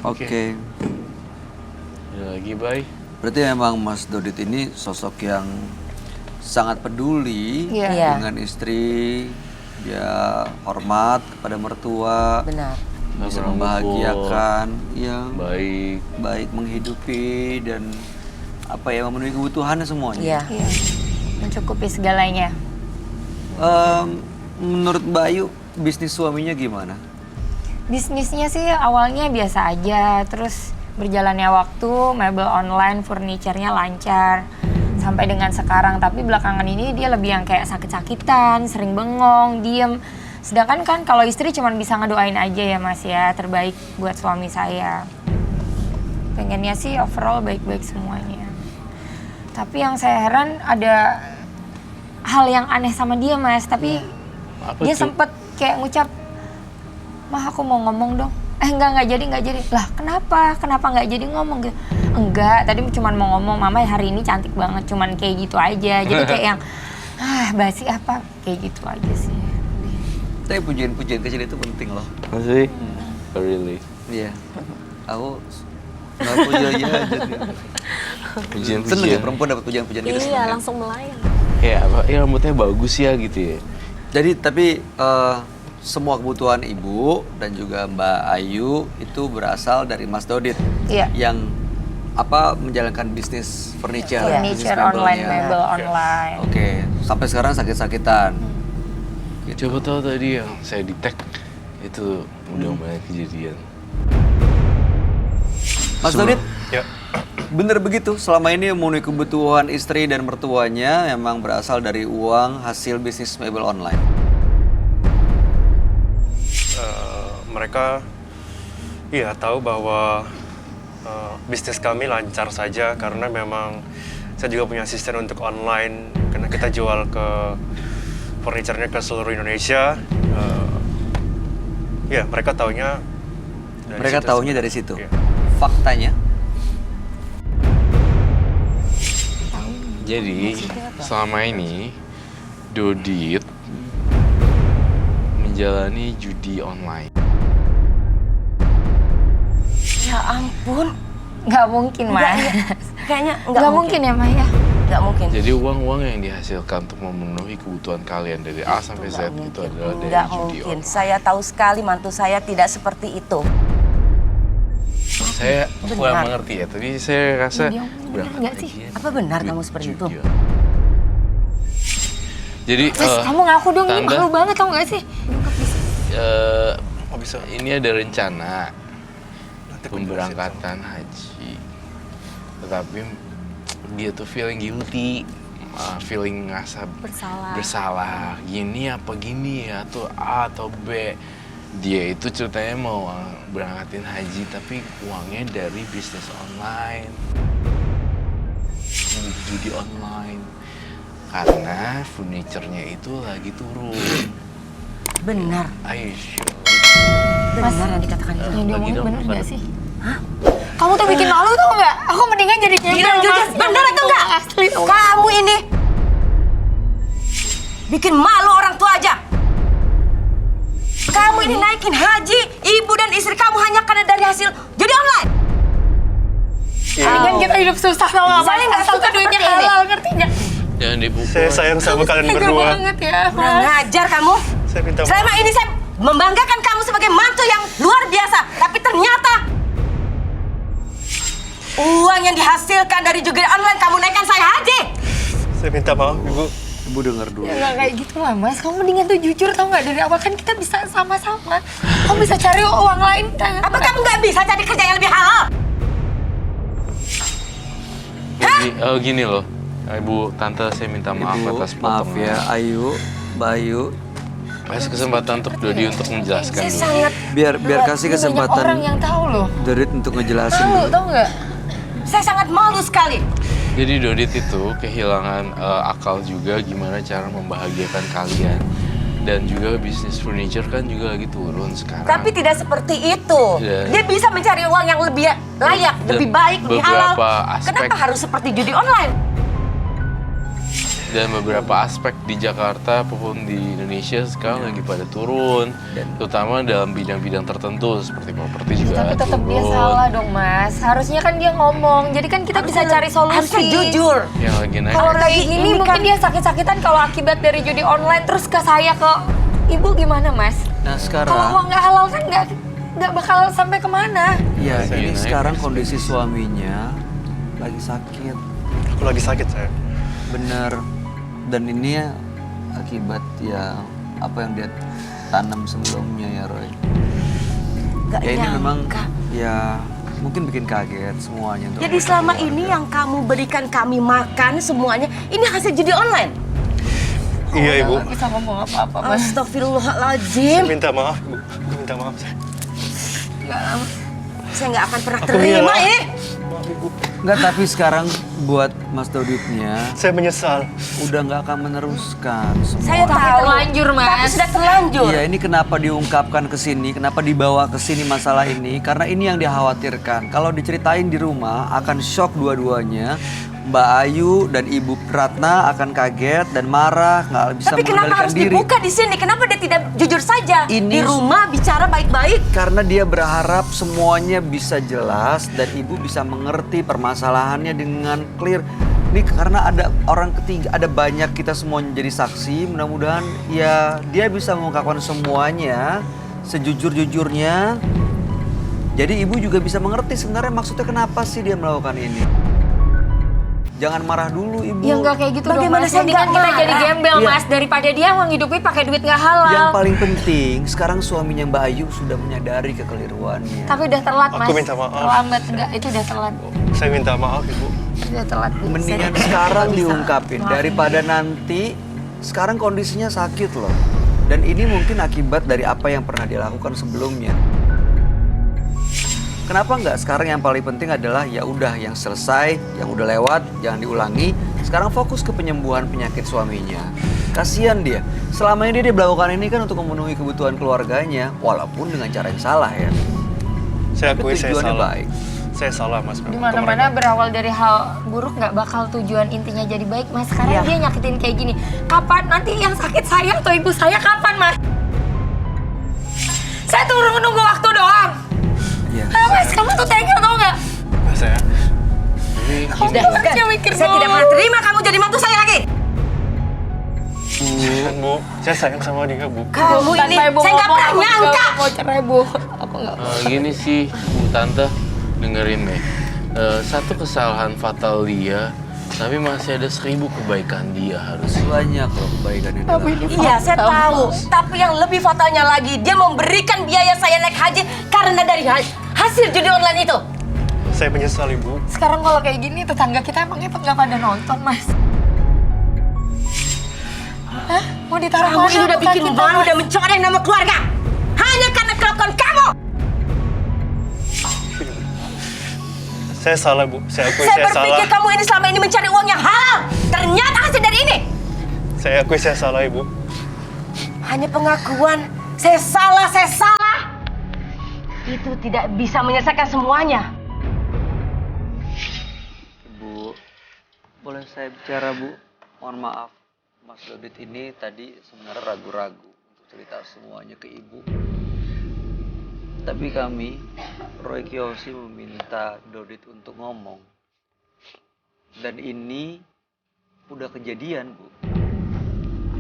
Oke. Ya lagi, Bay. Berarti memang Mas Dodit ini sosok yang sangat peduli Iya. dengan istri, dia hormat kepada mertua, Benar. bisa Nggak membahagiakan, Baik. menghidupi dan memenuhi kebutuhannya semuanya. Iya. Iya, mencukupi segalanya. Menurut Mbak Ayu, bisnis suaminya gimana? Bisnisnya sih awalnya biasa aja, terus berjalannya waktu, mebel online, furniturnya lancar. Sampai dengan sekarang, tapi belakangan ini dia lebih yang kayak sakit-sakitan, sering bengong, diem. Sedangkan kan kalau istri cuma bisa ngedoain aja ya Mas ya, terbaik buat suami saya. Pengennya sih overall baik-baik semuanya. Tapi yang saya heran ada hal yang aneh sama dia Mas, tapi Apa dia tuh? sempet kayak ngucap, "Mah aku mau ngomong dong." Enggak jadi. Lah kenapa nggak jadi ngomong gitu? Enggak, tadi cuma mau ngomong, "Mama hari ini cantik banget," cuman kayak gitu aja. Jadi kayak yang, basi apa, kayak gitu aja sih. Tapi pujian-pujian kecil itu penting loh. Masih? Oh, really? Iya. Aku nggak puji aja. Seneng ya perempuan dapat pujian-pujian gitu. seneng Iya, ya? langsung melayang. Kayak apa? Ya rambutnya bagus ya gitu ya. Jadi tapi semua kebutuhan ibu dan juga Mbak Ayu itu berasal dari Mas Dodit. Iya. Yang menjalankan bisnis furniture. bisnis Furniture online, mebelnya. mebel online. Oke, sampai sekarang sakit-sakitan. Coba tahu tadi yang saya di tag itu udah banyak kejadian. Mas Dodit, Ya, bener begitu? Selama ini memenuhi kebutuhan istri dan mertuanya memang berasal dari uang hasil bisnis mebel online. mereka tahu bahwa bisnis kami lancar saja karena memang saya juga punya asisten untuk online karena kita jual ke furniturnya ke seluruh Indonesia. Mereka taunya dari situ. Iya. Faktanya, Jadi selama ini Dodit menjalani judi online. Ya ampun. Nggak mungkin Mas. Kayaknya Nggak mungkin ya Maya. Nggak mungkin. Jadi uang-uang yang dihasilkan untuk memenuhi kebutuhan kalian dari A sampai Z itu adalah dari Nggak judi mungkin. online. Saya tahu sekali mantu saya tidak seperti itu. Saya Benar. kurang mengerti ya. Tadi saya rasa Dia bener nggak sih? Apa benar kamu seperti itu? judi. Jadi Mas, kamu ngaku dong, ini Tanda. malu banget tau nggak sih? bisa. ini ada rencana pemberangkatan haji, tetapi dia tuh feeling guilty, feeling ngerasa bersalah. Gini ya, tuh A atau B. Dia itu ceritanya mau berangkatin haji, tapi uangnya dari bisnis online, judi online, karena furniturnya itu lagi turun. Benar. Aisyah. Benar yang dikatakan itu. Yang dia Lagi omongin dong, bener apa nggak dong? sih? Kamu tuh bikin malu tau nggak? Aku mendingan jadi Bilang jujur, benar atau enggak? Asli tau nggak? Kamu ini bikin malu orang tua aja. Kamu ini naikin haji, ibu dan istri kamu hanya karena dari hasil judi online. Mendingan kita hidup susah tau nggak? Saya nggak suka duitnya seperti ini. halal, ngerti nggak? Jangan dipukul. Saya sayang sama kalian Tega berdua. banget ya, Kurang Mas. ngajar kamu. Saya minta maaf. Selama ini saya membanggakan kamu sebagai mantu yang luar biasa, tapi ternyata uang yang dihasilkan dari judi online kamu naikkan saya haji. Saya minta maaf, Ibu. ibu dengar dulu. Ya nggak kayak gitu lah Mas, kamu mendingan tuh jujur tau nggak, dari awal kan kita bisa sama-sama. Kamu bisa cari uang lain. Apa kamu nggak bisa cari kerja yang lebih halal? Jadi, gini loh, Ibu, Tante, saya minta maaf Ibu, atas maaf potongan. ya, Ayu, Mbak Ayu. Kasih kesempatan untuk Dodi untuk menjelaskan Saya dulu. sangat Biar kasih Banyak orang kesempatan yang tahu loh. Dodit untuk ngejelasin Tahu dulu. tau nggak? saya sangat malu sekali. Jadi Dodit itu kehilangan akal juga gimana cara membahagiakan kalian. Dan juga bisnis furniture kan juga lagi turun sekarang. Tapi tidak seperti itu. Ya. Dia bisa mencari uang yang lebih layak, Dan lebih baik, lebih halal. beberapa aspek- Kenapa harus seperti judi online? Dan beberapa aspek di Jakarta maupun di Indonesia sekarang lagi pada turun, terutama dalam bidang-bidang tertentu seperti properti juga Tapi tetap turun. dia salah dong mas. Harusnya kan dia ngomong. Jadi kan kita bisa cari solusi. Harusnya jujur. Yang lagi naik. Kalau kayak Apalagi gini ini mungkin kan- dia sakit-sakitan kalau akibat dari judi online terus ke saya ke ibu gimana mas? Nah Kalau sekarang, nggak halal kan nggak bakal sampai kemana. ya Lagi ini naik, sekarang lagi kondisi suaminya lagi sakit, Aku lagi sakit saya. bener. Dan ini ya akibat ya apa yang dia tanam sebelumnya ya Roy. Gak Ya ini memang nyangka. ya mungkin bikin kaget semuanya. untuk Jadi anggota selama keluarga. ini yang kamu berikan kami makan semuanya, ini hasil judi online. Iya, Ibu. Nggak bisa ngomong apa-apa mas. Saya Astagfirullahaladzim. minta maaf, Ibu. Aku minta maaf saya. Saya nggak akan pernah Aku terima hilang. ini. Maaf, Ibu. Enggak, tapi sekarang buat Mas Doditnya Saya menyesal. udah nggak akan meneruskan semua. Saya tahu. terlanjur, Mas. Tapi sudah terlanjur. Iya, ini kenapa diungkapkan ke sini, kenapa dibawa ke sini masalah ini? Karena ini yang dikhawatirkan. Kalau diceritain di rumah akan shock dua-duanya. Mbak Ayu dan Ibu Ratna akan kaget dan marah, nggak bisa Tapi kenapa mengendalikan harus diri. dibuka di sini? Kenapa dia tidak jujur saja? Ini- Di rumah bicara baik-baik. Karena dia berharap semuanya bisa jelas dan Ibu bisa mengerti permasalahannya dengan clear. Ini karena ada orang ketiga, ada banyak kita semuanya jadi saksi. Mudah-mudahan ya dia bisa mengungkapkan semuanya sejujur-jujurnya. Jadi Ibu juga bisa mengerti sebenarnya maksudnya kenapa sih dia melakukan ini. Jangan marah dulu Ibu. Ya nggak kayak gitu Bagaimana dong mas. saya Mendingan nggak kita jadi marah? gembel Iya. mas. Daripada dia menghidupi pakai duit nggak halal. Yang paling penting sekarang suaminya Mbak Ayu sudah menyadari kekeliruannya. Tapi udah telat mas. Aku minta maaf. Terlambat enggak, itu udah telat. Saya minta maaf, Ibu. Udah telat. Bu. Mendingan Saya- sekarang nggak bisa. diungkapin Maafin. daripada nanti. Sekarang kondisinya sakit loh. Dan ini mungkin akibat dari apa yang pernah dia lakukan sebelumnya. Kenapa nggak sekarang yang paling penting adalah ya udah yang selesai, yang udah lewat, jangan diulangi. Sekarang fokus ke penyembuhan penyakit suaminya. Kasihan dia. Selama ini dia melakukan ini kan untuk memenuhi kebutuhan keluarganya, walaupun dengan cara yang salah ya. Saya Tapi akui saya tujuannya salah. baik. Saya salah, Mas. Di mana-mana berawal dari hal buruk nggak bakal tujuan intinya jadi baik mas. Sekarang Iya. dia nyakitin kayak gini. Kapan nanti yang sakit saya atau ibu saya kapan mas? Saya tuh nunggu waktu doang. Iya. Ah, mas kamu tuh tega tau nggak? Saya. Ini Kamu gini, tuh harusnya mikir Saya tidak dulu. pernah terima kamu jadi mantu saya lagi. Jangan, Bu. Saya sayang sama dia, Bu. Kamu ini, Tanpa ibu saya nggak ngomong, pernah aku juga nyangka. mau cerai bu. Aku nggak. Gini sih, Bu Tante, dengerin nih. Satu kesalahan fatal dia, tapi masih ada 1000 kebaikan dia harusnya. Banyak loh kebaikan yang dilakukan. Iya, saya tahu. Tapi yang lebih fatalnya lagi, dia memberikan biaya saya naik haji karena dari hasil judi online itu. Saya menyesal, Ibu. Sekarang kalau kayak gini tetangga kita emang nggak pada nonton mas. Hah? Mau ditaruh Kamu mana ini udah muka bikin kita, malu Mas? dan mencoreng nama keluarga. Hanya karena kelakuan kamu. Saya salah, Bu. Saya akui Saya saya salah. berpikir kamu ini selama ini mencari uang yang halal. Ternyata hasil dari ini. Saya akui saya salah, Ibu. Hanya pengakuan. Saya salah, saya salah. Itu tidak bisa menyelesaikan semuanya. Bu, boleh saya bicara Bu? Mohon maaf, Mas Dodit ini tadi sebenarnya ragu-ragu untuk cerita semuanya ke Ibu. Tapi kami, Roy Kiyoshi meminta Dodit untuk ngomong. Dan ini udah kejadian Bu.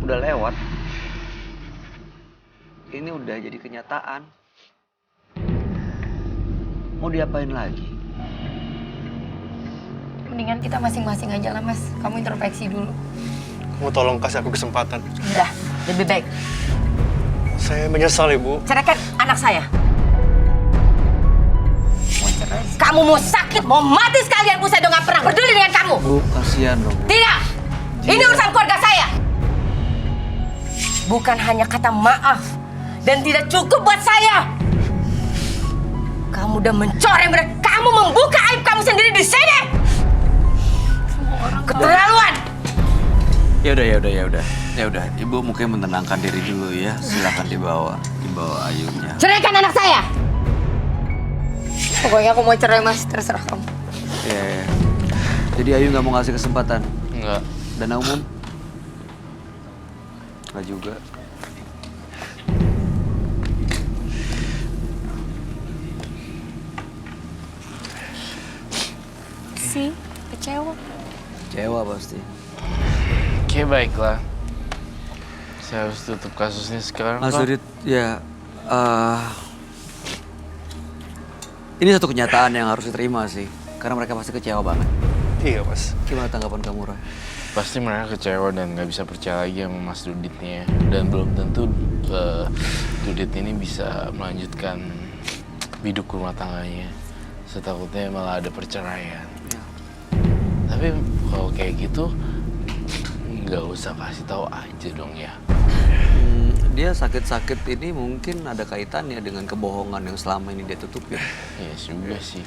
Udah lewat. Ini udah jadi kenyataan. Mau diapain lagi? Mendingan kita masing-masing aja lah mas. Kamu introspeksi dulu. Kamu tolong kasih aku kesempatan. Udah, lebih baik. Saya menyesal, Ibu. Ceraikan anak saya. Mau cerai? Kamu mau sakit, mau mati sekalian pun saya udah gak pernah peduli dengan kamu. Bu, kasihan dong. Tidak, ini urusan keluarga saya. Bukan hanya kata maaf dan tidak cukup buat saya. Kamu udah mencoreng, kamu membuka aib kamu sendiri di sini. Keterlaluan. Ya udah. Ibu mungkin menenangkan diri dulu ya. Silakan dibawa Ayunya. Ceraikan anak saya. Pokoknya aku mau cerai mas, terserah kamu. Ya. Jadi Ayu nggak mau ngasih kesempatan. Enggak. Dana umum? Nggak juga. Sih, kecewa. Kecewa pasti. Oke, baiklah. Saya harus tutup kasusnya sekarang, Mas Pak. Durit, ya, ini satu kenyataan yang harus diterima sih. Karena mereka pasti kecewa banget. Iya Mas. Gimana tanggapan kamu, Roy? Pasti mereka kecewa dan nggak bisa percaya lagi sama Mas Duditnya. Dan belum tentu Dudit ini bisa melanjutkan hidup rumah tangganya. Setakutnya malah ada perceraian. Ya. Tapi kalau kayak gitu, nggak usah kasih tahu aja dong ya. Dia sakit-sakit ini mungkin ada kaitannya dengan kebohongan yang selama ini dia tutupin. Ya juga sih.